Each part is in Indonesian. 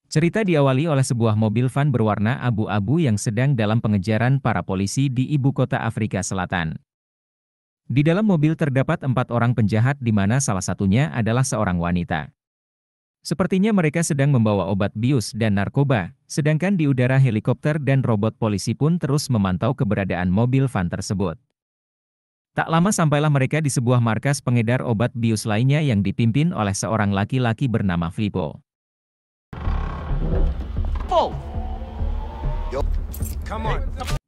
Cerita diawali oleh sebuah mobil van berwarna abu-abu yang sedang dalam pengejaran para polisi di ibu kota Afrika Selatan. Di dalam mobil terdapat 4 orang penjahat di mana salah satunya adalah seorang wanita. Sepertinya mereka sedang membawa obat bius dan narkoba, sedangkan di udara helikopter dan robot polisi pun terus memantau keberadaan mobil van tersebut. Tak lama sampailah mereka di sebuah markas pengedar obat bius lainnya yang dipimpin oleh seorang laki-laki bernama Filippo.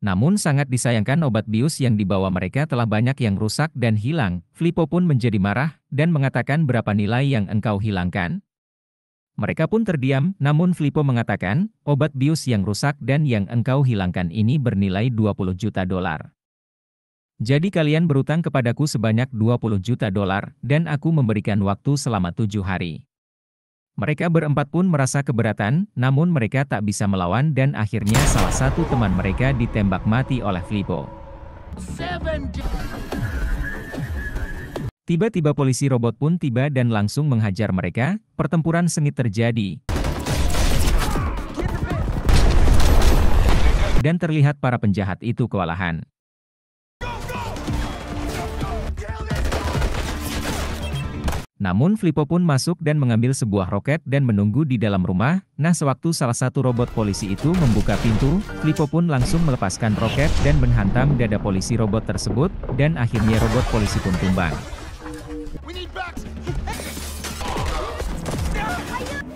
Namun sangat disayangkan obat bius yang dibawa mereka telah banyak yang rusak dan hilang. Filippo pun menjadi marah dan mengatakan berapa nilai yang engkau hilangkan. Mereka pun terdiam, namun Filippo mengatakan, obat bius yang rusak dan yang engkau hilangkan ini bernilai 20 juta dolar. Jadi kalian berutang kepadaku sebanyak 20 juta dolar, dan aku memberikan waktu selama 7 hari. Mereka berempat pun merasa keberatan, namun mereka tak bisa melawan dan akhirnya salah satu teman mereka ditembak mati oleh Filippo. Tiba-tiba polisi robot pun tiba dan langsung menghajar mereka. Pertempuran sengit terjadi. Dan terlihat para penjahat itu kewalahan. Namun Filippo pun masuk dan mengambil sebuah roket dan menunggu di dalam rumah. Nah, sewaktu salah satu robot polisi itu membuka pintu, Filippo pun langsung melepaskan roket dan menghantam dada polisi robot tersebut, dan akhirnya robot polisi pun tumbang.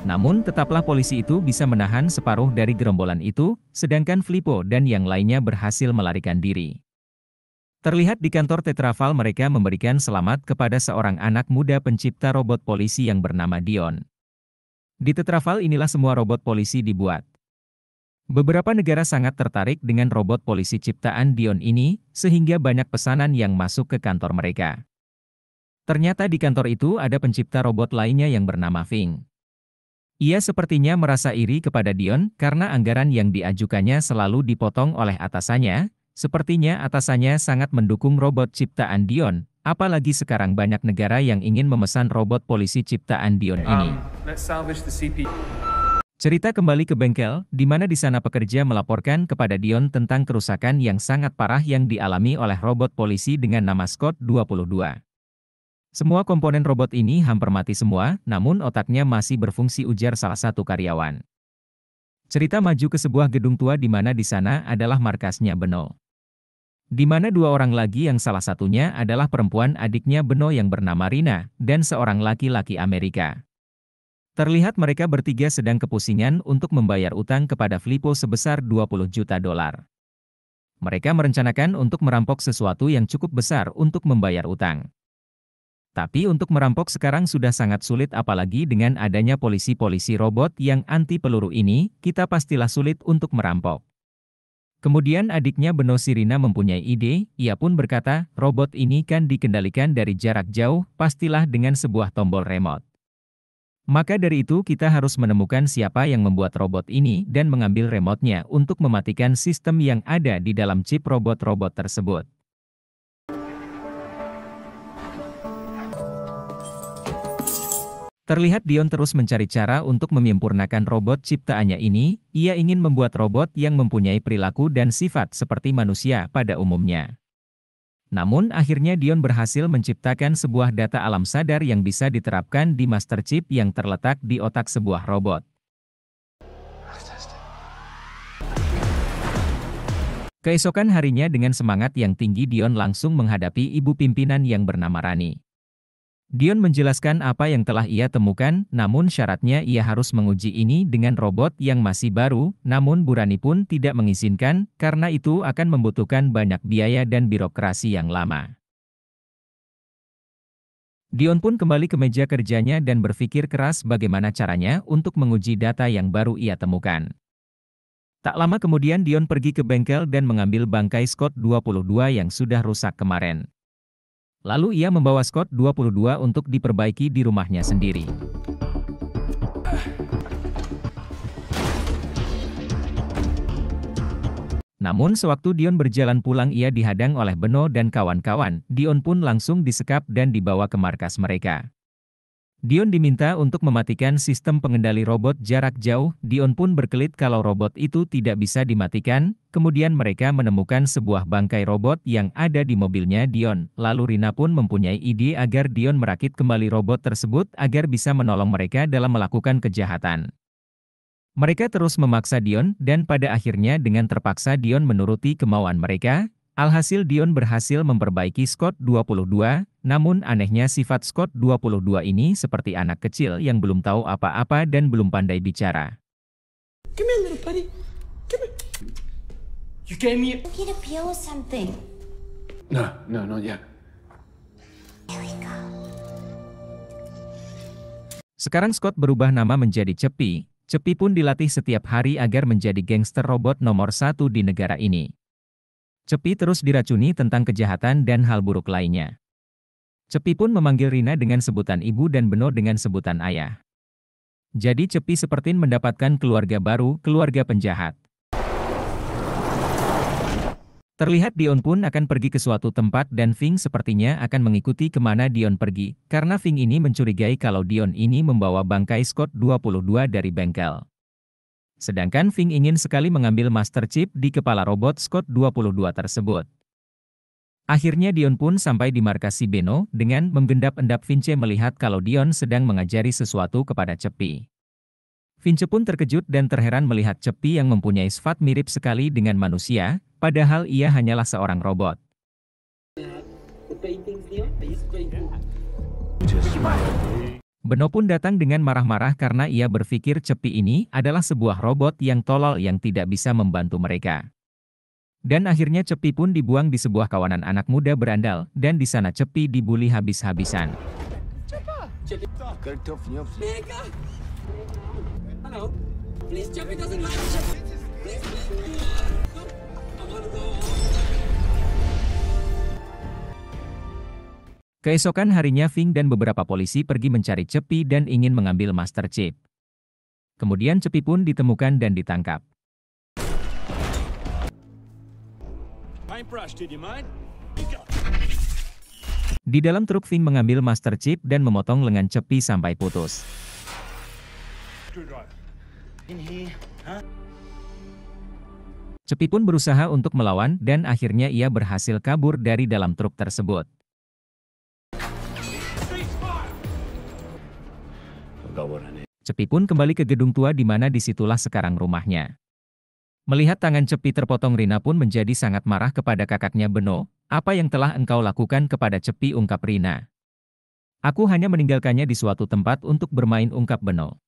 Namun tetaplah polisi itu bisa menahan separuh dari gerombolan itu, sedangkan Filippo dan yang lainnya berhasil melarikan diri. Terlihat di kantor Tetraval mereka memberikan selamat kepada seorang anak muda pencipta robot polisi yang bernama Dion. Di Tetraval inilah semua robot polisi dibuat. Beberapa negara sangat tertarik dengan robot polisi ciptaan Dion ini, sehingga banyak pesanan yang masuk ke kantor mereka. Ternyata di kantor itu ada pencipta robot lainnya yang bernama Fing. Ia sepertinya merasa iri kepada Dion karena anggaran yang diajukannya selalu dipotong oleh atasannya. Sepertinya atasannya sangat mendukung robot ciptaan Dion, apalagi sekarang banyak negara yang ingin memesan robot polisi ciptaan Dion ini. Cerita kembali ke bengkel, di mana di sana pekerja melaporkan kepada Dion tentang kerusakan yang sangat parah yang dialami oleh robot polisi dengan nama Scott 22. Semua komponen robot ini hampir mati semua, namun otaknya masih berfungsi, ujar salah satu karyawan. Cerita maju ke sebuah gedung tua di mana di sana adalah markasnya Beno. Di mana 2 orang lagi yang salah satunya adalah perempuan adiknya Beno yang bernama Rina, dan seorang laki-laki Amerika. Terlihat mereka bertiga sedang kepusingan untuk membayar utang kepada Filippo sebesar 20 juta dolar. Mereka merencanakan untuk merampok sesuatu yang cukup besar untuk membayar utang. Tapi untuk merampok sekarang sudah sangat sulit, apalagi dengan adanya polisi-polisi robot yang anti peluru ini, kita pastilah sulit untuk merampok. Kemudian adiknya Beno Sirina mempunyai ide, ia pun berkata, robot ini kan dikendalikan dari jarak jauh, pastilah dengan sebuah tombol remote. Maka dari itu kita harus menemukan siapa yang membuat robot ini dan mengambil remote-nya untuk mematikan sistem yang ada di dalam chip robot-robot tersebut. Terlihat Dion terus mencari cara untuk menyempurnakan robot ciptaannya ini. Ia ingin membuat robot yang mempunyai perilaku dan sifat seperti manusia pada umumnya. Namun akhirnya Dion berhasil menciptakan sebuah data alam sadar yang bisa diterapkan di master chip yang terletak di otak sebuah robot. Keesokan harinya dengan semangat yang tinggi Dion langsung menghadapi ibu pimpinan yang bernama Rani. Dion menjelaskan apa yang telah ia temukan, namun syaratnya ia harus menguji ini dengan robot yang masih baru, namun Bu Rani pun tidak mengizinkan, karena itu akan membutuhkan banyak biaya dan birokrasi yang lama. Dion pun kembali ke meja kerjanya dan berpikir keras bagaimana caranya untuk menguji data yang baru ia temukan. Tak lama kemudian Dion pergi ke bengkel dan mengambil bangkai Scott 22 yang sudah rusak kemarin. Lalu ia membawa Scott 22 untuk diperbaiki di rumahnya sendiri. Namun sewaktu Dion berjalan pulang ia dihadang oleh Beno dan kawan-kawan. Dion pun langsung disekap dan dibawa ke markas mereka. Dion diminta untuk mematikan sistem pengendali robot jarak jauh. Dion pun berkelit kalau robot itu tidak bisa dimatikan. Kemudian mereka menemukan sebuah bangkai robot yang ada di mobilnya Dion. Lalu Rina pun mempunyai ide agar Dion merakit kembali robot tersebut agar bisa menolong mereka dalam melakukan kejahatan. Mereka terus memaksa Dion dan pada akhirnya dengan terpaksa Dion menuruti kemauan mereka. Alhasil Dion berhasil memperbaiki Scott 22, namun anehnya sifat Scott 22 ini seperti anak kecil yang belum tahu apa-apa dan belum pandai bicara. Come here, little buddy. Come here. You gave me Get a pill or something. No, not yet. Here we go. Sekarang Scott berubah nama menjadi Cepi. Cepi pun dilatih setiap hari agar menjadi gangster robot nomor 1 di negara ini. Cepi terus diracuni tentang kejahatan dan hal buruk lainnya. Cepi pun memanggil Rina dengan sebutan ibu dan Beno dengan sebutan ayah. Jadi Cepi seperti mendapatkan keluarga baru, keluarga penjahat. Terlihat Dion pun akan pergi ke suatu tempat dan Fing sepertinya akan mengikuti kemana Dion pergi, karena Fing ini mencurigai kalau Dion ini membawa bangkai Scott 22 dari bengkel. Sedangkan Fing ingin sekali mengambil master chip di kepala robot Scott 22 tersebut. Akhirnya Dion pun sampai di markas si Beno dengan menggendap-endap Vince melihat kalau Dion sedang mengajari sesuatu kepada Cepi. Vince pun terkejut dan terheran melihat Cepi yang mempunyai sifat mirip sekali dengan manusia, padahal ia hanyalah seorang robot. Beno pun datang dengan marah-marah karena ia berpikir Cepi ini adalah sebuah robot yang tolol yang tidak bisa membantu mereka. Dan akhirnya Cepi pun dibuang di sebuah kawanan anak muda berandal, dan di sana Cepi dibully habis-habisan. Keesokan harinya Fing dan beberapa polisi pergi mencari Cepi dan ingin mengambil master chip. Kemudian Cepi pun ditemukan dan ditangkap. Di dalam truk Fing mengambil master chip dan memotong lengan Cepi sampai putus. Cepi pun berusaha untuk melawan dan akhirnya ia berhasil kabur dari dalam truk tersebut. Cepi pun kembali ke gedung tua di mana disitulah sekarang rumahnya. Melihat tangan Cepi terpotong, Rina pun menjadi sangat marah kepada kakaknya Beno. Apa yang telah engkau lakukan kepada Cepi, ungkap Rina. Aku hanya meninggalkannya di suatu tempat untuk bermain, ungkap Beno.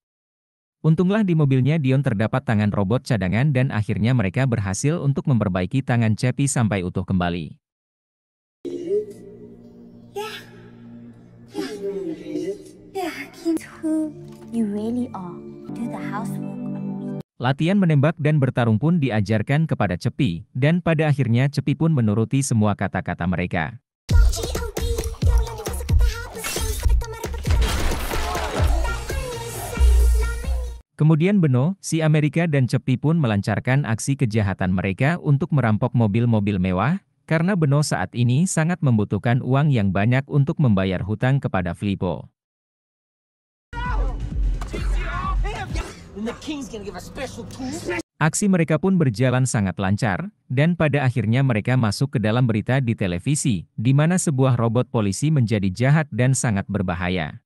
Untunglah di mobilnya Dion terdapat tangan robot cadangan dan akhirnya mereka berhasil untuk memperbaiki tangan Cepi sampai utuh kembali. Who you really are. Do the housework on me. Latihan menembak dan bertarung pun diajarkan kepada Cepi, dan pada akhirnya Cepi pun menuruti semua kata-kata mereka. Kemudian Beno, si Amerika dan Cepi pun melancarkan aksi kejahatan mereka untuk merampok mobil-mobil mewah, karena Beno saat ini sangat membutuhkan uang yang banyak untuk membayar hutang kepada Filippo. Aksi mereka pun berjalan sangat lancar, dan pada akhirnya mereka masuk ke dalam berita di televisi, di mana sebuah robot polisi menjadi jahat dan sangat berbahaya.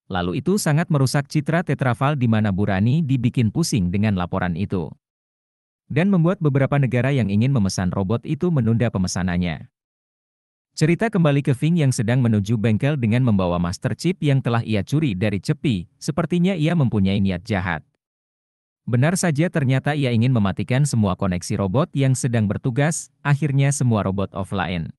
Lalu itu sangat merusak citra Tetraval di mana Burani dibikin pusing dengan laporan itu. Dan membuat beberapa negara yang ingin memesan robot itu menunda pemesanannya. Cerita kembali ke Fing yang sedang menuju bengkel dengan membawa master chip yang telah ia curi dari Cepi, sepertinya ia mempunyai niat jahat. Benar saja ternyata ia ingin mematikan semua koneksi robot yang sedang bertugas, akhirnya semua robot offline.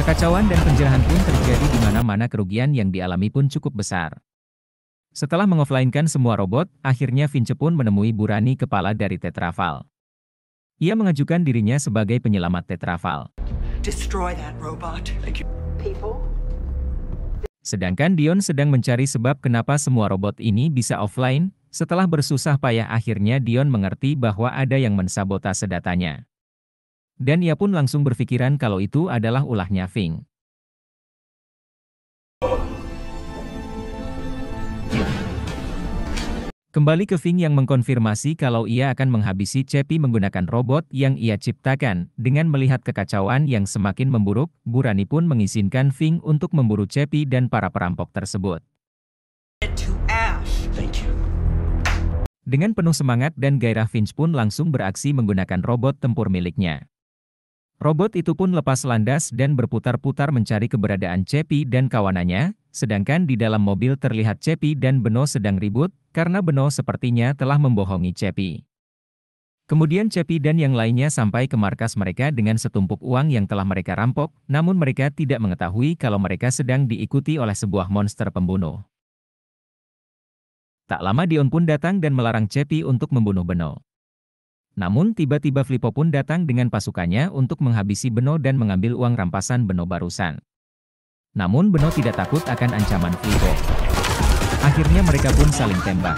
Kekacauan dan penjarahan pun terjadi di mana-mana, kerugian yang dialami pun cukup besar. Setelah mengoffline-kan semua robot, akhirnya Vince pun menemui Burani, kepala dari Tetraval. Ia mengajukan dirinya sebagai penyelamat Tetraval. Destroy that robot. Thank you. People. Sedangkan Dion sedang mencari sebab kenapa semua robot ini bisa offline, Setelah bersusah payah akhirnya Dion mengerti bahwa ada yang mensabotase datanya. Dan ia pun langsung berpikiran kalau itu adalah ulahnya Fing. Kembali ke Fing yang mengkonfirmasi kalau ia akan menghabisi Cepi menggunakan robot yang ia ciptakan. Dengan melihat kekacauan yang semakin memburuk, Burani pun mengizinkan Fing untuk memburu Cepi dan para perampok tersebut. To Ash. Thank you. Dengan penuh semangat dan gairah, Finch pun langsung beraksi menggunakan robot tempur miliknya. Robot itu pun lepas landas dan berputar-putar mencari keberadaan Cepi dan kawanannya, sedangkan di dalam mobil terlihat Cepi dan Beno sedang ribut, karena Beno sepertinya telah membohongi Cepi. Kemudian Cepi dan yang lainnya sampai ke markas mereka dengan setumpuk uang yang telah mereka rampok, namun mereka tidak mengetahui kalau mereka sedang diikuti oleh sebuah monster pembunuh. Tak lama Dion pun datang dan melarang Cepi untuk membunuh Beno. Namun tiba-tiba Flippo pun datang dengan pasukannya untuk menghabisi Beno dan mengambil uang rampasan Beno barusan. Namun Beno tidak takut akan ancaman Flippo. Akhirnya mereka pun saling tembak.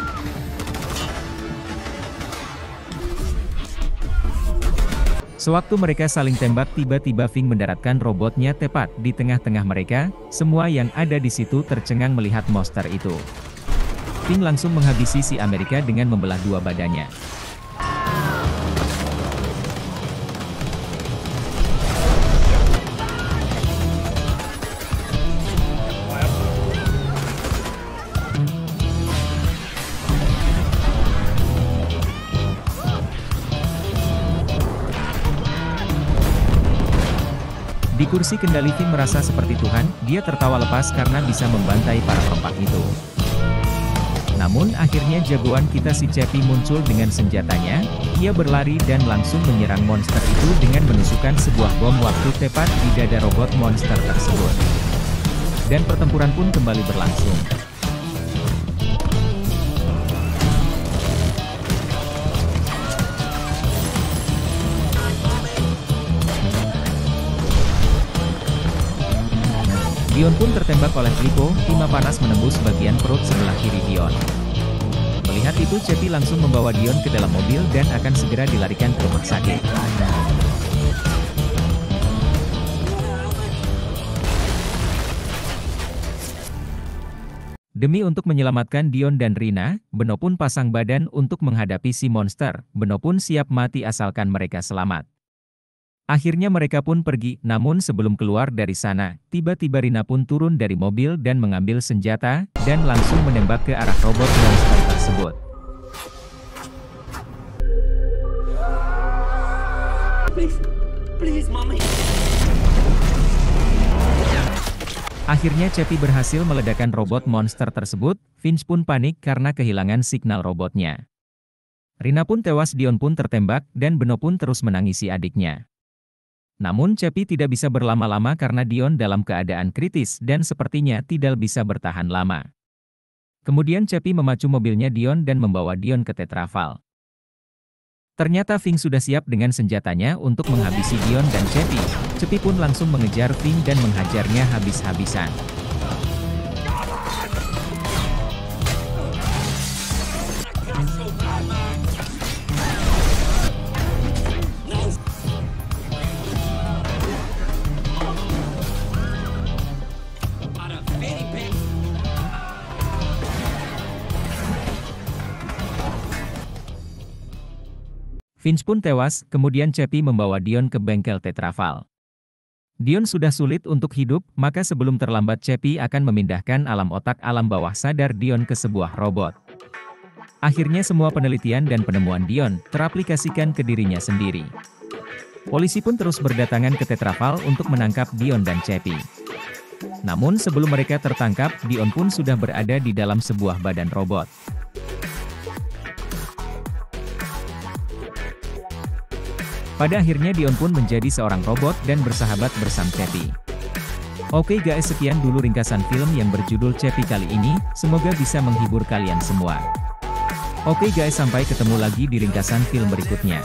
Sewaktu mereka saling tembak, tiba-tiba Fing mendaratkan robotnya tepat di tengah-tengah mereka. Semua yang ada di situ tercengang melihat monster itu. Fing langsung menghabisi si Amerika dengan membelah dua badannya. Di kursi kendali Fing merasa seperti Tuhan, dia tertawa lepas karena bisa membantai para perompak itu. Namun akhirnya jagoan kita si Cepi muncul dengan senjatanya, ia berlari dan langsung menyerang monster itu dengan menusukkan sebuah bom waktu tepat di dada robot monster tersebut. Dan pertempuran pun kembali berlangsung. Dion pun tertembak oleh Flippo, timah panas menembus bagian perut sebelah kiri Dion. Melihat itu Cepi langsung membawa Dion ke dalam mobil dan akan segera dilarikan ke rumah sakit. Demi untuk menyelamatkan Dion dan Rina, Beno pun pasang badan untuk menghadapi si monster. Beno pun siap mati asalkan mereka selamat. Akhirnya mereka pun pergi, namun sebelum keluar dari sana, tiba-tiba Rina pun turun dari mobil dan mengambil senjata, dan langsung menembak ke arah robot monster tersebut. Please, Mommy. Akhirnya Cepi berhasil meledakkan robot monster tersebut. Finch pun panik karena kehilangan signal robotnya. Rina pun tewas, Dion pun tertembak, dan Beno pun terus menangisi adiknya. Namun Cepi tidak bisa berlama-lama karena Dion dalam keadaan kritis dan sepertinya tidak bisa bertahan lama. Kemudian Cepi memacu mobilnya Dion dan membawa Dion ke Tetraval. Ternyata Fing sudah siap dengan senjatanya untuk menghabisi Dion dan Cepi. Cepi pun langsung mengejar Fing dan menghajarnya habis-habisan. Finch pun tewas, kemudian Cepi membawa Dion ke bengkel Tetraval. Dion sudah sulit untuk hidup, maka sebelum terlambat Cepi akan memindahkan alam otak alam bawah sadar Dion ke sebuah robot. Akhirnya semua penelitian dan penemuan Dion teraplikasikan ke dirinya sendiri. Polisi pun terus berdatangan ke Tetraval untuk menangkap Dion dan Cepi. Namun sebelum mereka tertangkap, Dion pun sudah berada di dalam sebuah badan robot. Pada akhirnya Dion pun menjadi seorang robot dan bersahabat bersama Cepi. Oke guys, sekian dulu ringkasan film yang berjudul Cepi kali ini, semoga bisa menghibur kalian semua. Oke guys, sampai ketemu lagi di ringkasan film berikutnya.